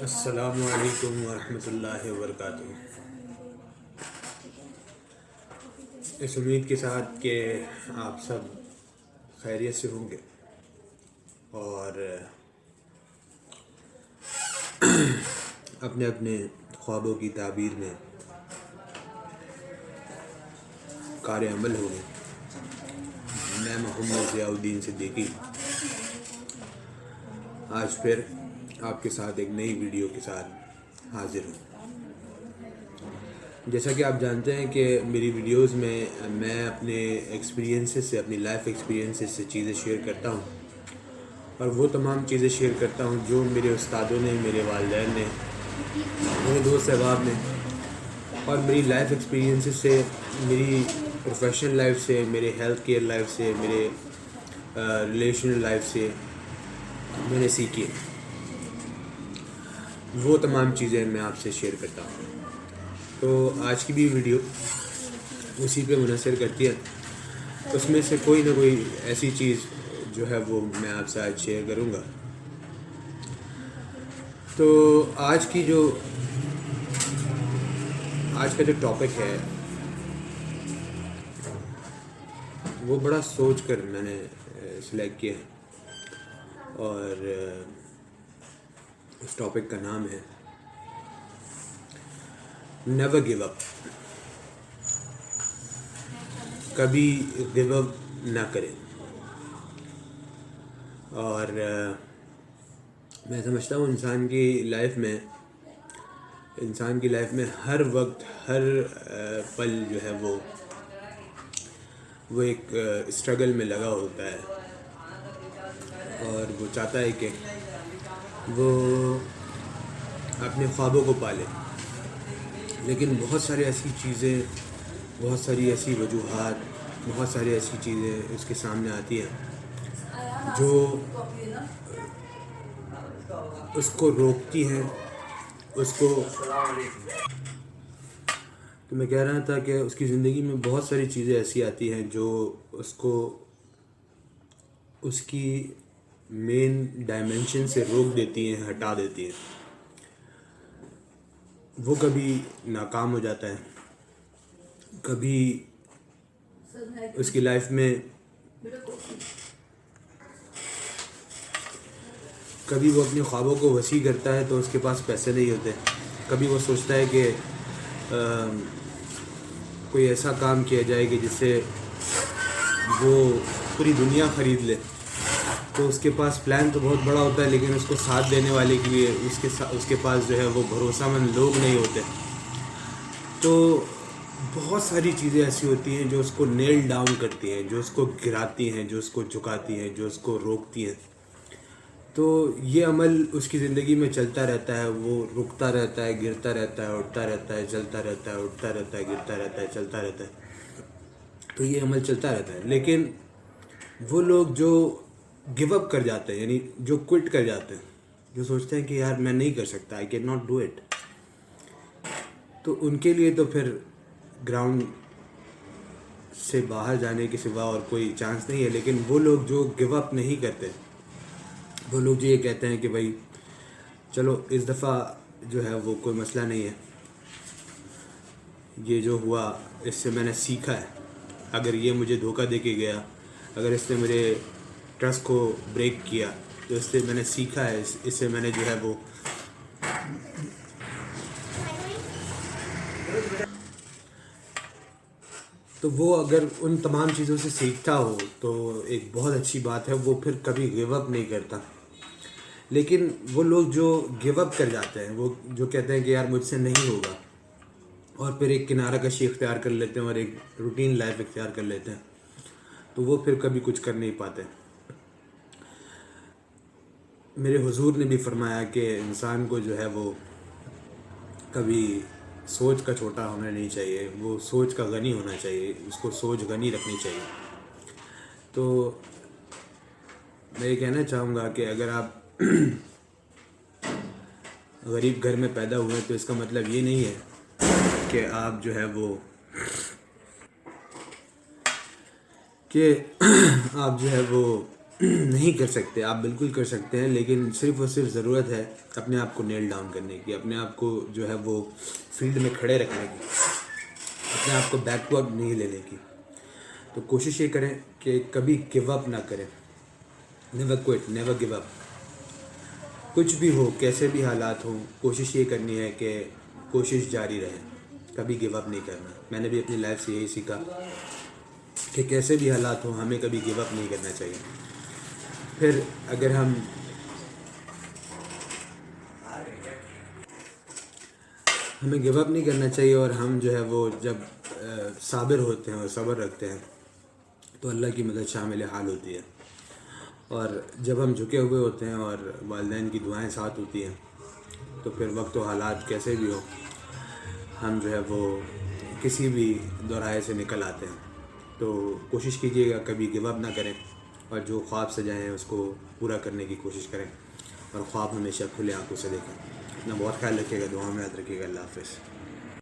السلام علیکم ورحمۃ اللہ وبرکاتہ۔ اس امید کے ساتھ کہ آپ سب خیریت سے ہوں گے اور اپنے اپنے خوابوں کی تعبیر میں کار عمل ہوں گے۔ میں محمد ضیاء الدین صدیقی آج پھر آپ کے ساتھ ایک نئی ویڈیو کے ساتھ حاضر ہوں۔ جیسا کہ آپ جانتے ہیں کہ میری ویڈیوز میں اپنے ایکسپیرینسز سے، اپنی لائف ایکسپیرینسز سے چیزیں شیئر کرتا ہوں، اور وہ تمام چیزیں شیئر کرتا ہوں جو میرے استادوں نے، میرے والدین نے، میرے دوست احباب نے، اور میری لائف ایکسپیرینسز سے، میری پروفیشنل لائف سے، میرے ہیلتھ کیئر لائف سے، میرے ریلیشنل لائف سے میں نے سیکھی ہے۔ وہ تمام چیزیں میں آپ سے شیئر کرتا ہوں۔ تو آج کی بھی ویڈیو اسی پہ منحصر کرتی ہے۔ اس میں سے کوئی نہ کوئی ایسی چیز جو ہے وہ میں آپ سے آج شیئر کروں گا۔ تو آج کا جو ٹاپک ہے وہ بڑا سوچ کر میں نے سلیکٹ کیا ہے، اور اس ٹاپک کا نام ہے نیور گیو اپ۔ کبھی گیو اپ نہ کریں۔ اور میں سمجھتا ہوں انسان کی لائف میں ہر وقت، ہر پل جو ہے وہ ایک اسٹرگل میں لگا ہوتا ہے، اور وہ چاہتا ہے کہ وہ اپنے خوابوں کو پالے۔ لیکن بہت ساری ایسی چیزیں، بہت ساری ایسی وجوہات، بہت ساری ایسی چیزیں اس کے سامنے آتی ہیں جو اس کو روکتی ہیں، تو میں کہہ رہا تھا کہ اس کی زندگی میں بہت ساری چیزیں ایسی آتی ہیں جو اس کو اس کی مین ڈائمنشن سے روک دیتی ہیں، ہٹا دیتی ہیں۔ وہ کبھی ناکام ہو جاتا ہے، کبھی اس کی لائف میں کبھی وہ اپنے خوابوں کو وسیع کرتا ہے تو اس کے پاس پیسے نہیں ہوتے، کبھی وہ سوچتا ہے کہ کوئی ایسا کام کیا جائے کہ جس سے وہ پوری دنیا خرید لے، تو اس کے پاس پلان تو بہت بڑا ہوتا ہے لیکن اس کو ساتھ دینے والے کے لیے اس کے پاس جو ہے وہ بھروسہ مند لوگ نہیں ہوتے۔ تو بہت ساری چیزیں ایسی ہوتی ہیں جو اس کو نیل ڈاؤن کرتی ہیں، جو اس کو گراتی ہیں، جو اس کو جھکاتی ہیں، جو اس کو روکتی ہیں۔ تو یہ عمل اس کی زندگی میں چلتا رہتا ہے، وہ رکتا رہتا ہے، گرتا رہتا ہے، اٹھتا رہتا ہے، چلتا رہتا ہے، اٹھتا رہتا ہے، گرتا رہتا ہے، چلتا رہتا ہے۔ تو یہ عمل چلتا رہتا ہے۔ لیکن وہ لوگ جو گیو اپ کر جاتے ہیں، یعنی جو کوئٹ کر جاتے ہیں، جو سوچتے ہیں کہ یار میں نہیں کر سکتا، I can not do it, تو ان کے لیے تو پھر گراؤنڈ سے باہر جانے کے سوا اور کوئی چانس نہیں ہے۔ لیکن وہ لوگ جو گیو اپ نہیں کرتے، وہ لوگ جو یہ کہتے ہیں کہ بھائی چلو اس دفعہ جو ہے وہ کوئی مسئلہ نہیں ہے، یہ جو ہوا اس سے میں نے سیکھا ہے، اگر یہ مجھے دھوکہ دے کے گیا، اگر اس نے میرے ٹرسٹ کو بریک کیا تو اس سے میں نے سیکھا ہے، اس سے میں نے جو ہے وہ تو وہ اگر ان تمام چیزوں سے سیکھتا ہو تو ایک بہت اچھی بات ہے، وہ پھر کبھی گیو اپ نہیں کرتا۔ لیکن وہ لوگ جو گیو اپ کر جاتے ہیں، وہ جو کہتے ہیں کہ یار مجھ سے نہیں ہوگا، اور پھر ایک کنارہ کشی اختیار کر لیتے ہیں اور ایک روٹین لائف اختیار کر لیتے ہیں، تو وہ پھر کبھی کچھ کر نہیں پاتے۔ میرے حضور نے بھی فرمایا کہ انسان کو جو ہے وہ کبھی سوچ کا چھوٹا ہونا نہیں چاہیے، وہ سوچ کا غنی ہونا چاہیے، اس کو سوچ غنی رکھنی چاہیے۔ تو میں یہ کہنا چاہوں گا کہ اگر آپ غریب گھر میں پیدا ہوئے تو اس کا مطلب یہ نہیں ہے کہ آپ جو ہے وہ نہیں کر سکتے، آپ بالکل کر سکتے ہیں، لیکن صرف اور صرف ضرورت ہے اپنے آپ کو نیل ڈاؤن کرنے کی، اپنے آپ کو جو ہے وہ فیلڈ میں کھڑے رکھنے کی، اپنے آپ کو بیکورڈ نہیں لینے کی۔ تو کوشش یہ کریں کہ کبھی گیو اپ نہ کریں، never quit, never give up, کچھ بھی ہو، کیسے بھی حالات ہوں، کوشش یہ کرنی ہے کہ کوشش جاری رہے، کبھی گیو اپ نہیں کرنا۔ میں نے بھی اپنی لائف سے یہی سیکھا کہ کیسے بھی حالات ہوں ہمیں کبھی گیو اپ نہیں کرنا چاہیے۔ پھر اگر ہمیں گیو اپ نہیں کرنا چاہیے، اور ہم جو ہے وہ جب صابر ہوتے ہیں اور صبر رکھتے ہیں تو اللہ کی مدد شامل حال ہوتی ہے، اور جب ہم جھکے ہوئے ہوتے ہیں اور والدین کی دعائیں ساتھ ہوتی ہیں تو پھر وقت و حالات کیسے بھی ہو ہم جو ہے وہ کسی بھی دوراہے سے نکل آتے ہیں۔ تو کوشش کیجیے گا کبھی گیو اپ نہ کریں، اور جو خواب سجائے ہیں اس کو پورا کرنے کی کوشش کریں، اور خواب ہمیشہ کھلے آنکھوں سے دیکھیں۔ اپنا بہت خیال رکھیے گا، دعاؤں میں یاد رکھیے گا۔ اللہ حافظ۔